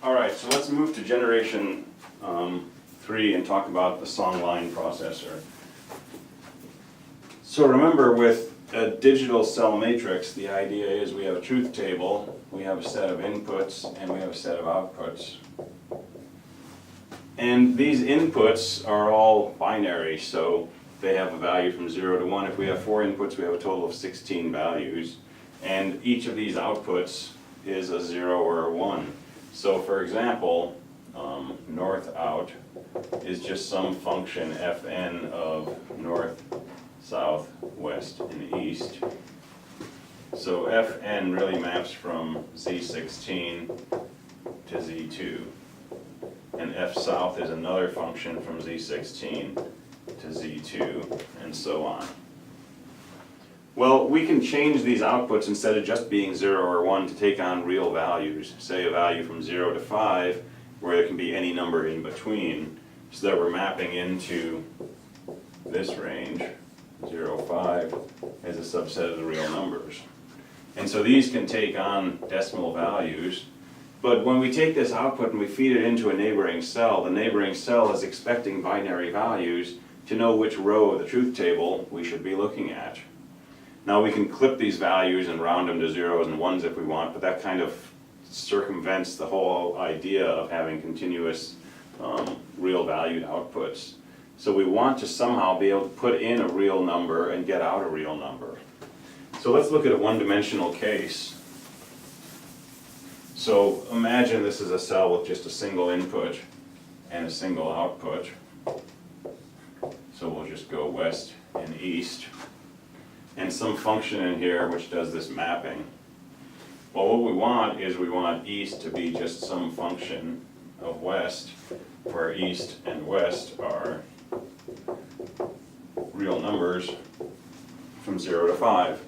Alright, so let's move to generation 3 and talk about the song line processor. So remember, with a digital cell matrix, the idea is we have a truth table, we have a set of inputs, and we have a set of outputs. And these inputs are all binary, so they have a value from 0 to 1. If we have 4 inputs, we have a total of 16 values. And each of these outputs is a 0 or a 1. So for example, north out is just some function fn of north, south, west, and east. So fn really maps from z16 to z2. And f south is another function from z16 to z2, and so on. Well, we can change these outputs instead of just being 0 or 1 to take on real values. Say a value from 0 to 5, where there can be any number in between, so that we're mapping into this range, 0, 5, as a subset of the real numbers. And so these can take on decimal values, but when we take this output and we feed it into a neighboring cell, the neighboring cell is expecting binary values to know which row of the truth table we should be looking at. Now we can clip these values and round them to zeros and ones if we want, but that kind of circumvents the whole idea of having continuous real valued outputs. So we want to somehow be able to put in a real number and get out a real number. So let's look at a one-dimensional case. So imagine this is a cell with just a single input and a single output. So we'll just go west and east. And some function in here which does this mapping. Well, what we want is we want east to be just some function of west, where east and west are real numbers from 0 to 5.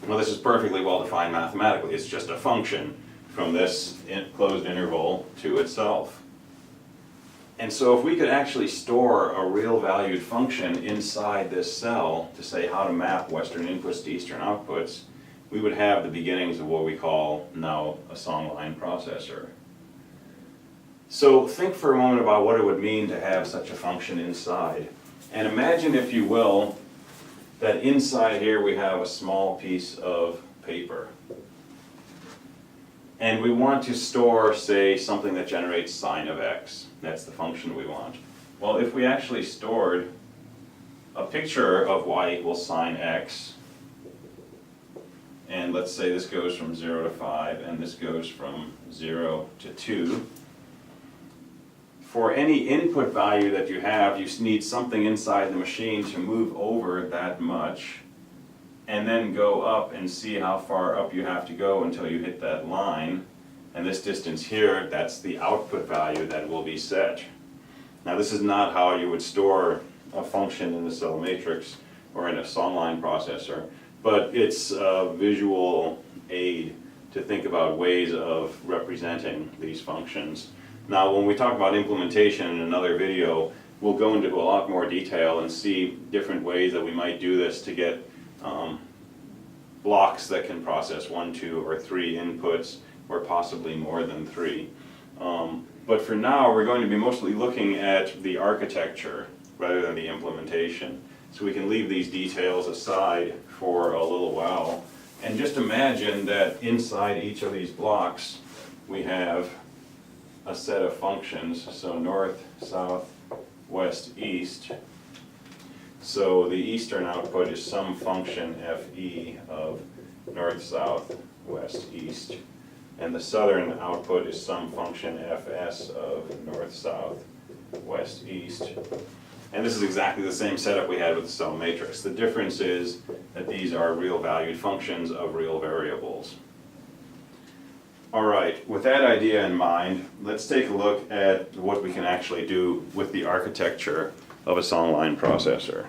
Well, this is perfectly well defined mathematically. It's just a function from this closed interval to itself. And so if we could actually store a real valued function inside this cell to say how to map western inputs to eastern outputs, we would have the beginnings of what we call now a song line processor. So think for a moment about what it would mean to have such a function inside. And imagine, if you will, that inside here we have a small piece of paper. And we want to store, say, something that generates sine of x. That's the function we want. Well, if we actually stored a picture of y equals sine x, and let's say this goes from 0 to 5, and this goes from 0 to 2, for any input value that you have, you need something inside the machine to move over that much, and then go up and see how far up you have to go until you hit that line. And this distance here, that's the output value that will be set. Now this is not how you would store a function in the cell matrix or in a song line processor, but it's a visual aid to think about ways of representing these functions. Now when we talk about implementation in another video, we'll go into a lot more detail and see different ways that we might do this to get blocks that can process 1, 2, or 3 inputs, or possibly more than 3. But for now, we're going to be mostly looking at the architecture rather than the implementation. So we can leave these details aside for a little while. And just imagine that inside each of these blocks, we have a set of functions. So north, south, west, east. So the eastern output is some function fe of north, south, west, east. And the southern output is some function fs of north, south, west, east. And this is exactly the same setup we had with the cell matrix. The difference is that these are real valued functions of real variables. All right, with that idea in mind, let's take a look at what we can actually do with the architecture of a song line processor.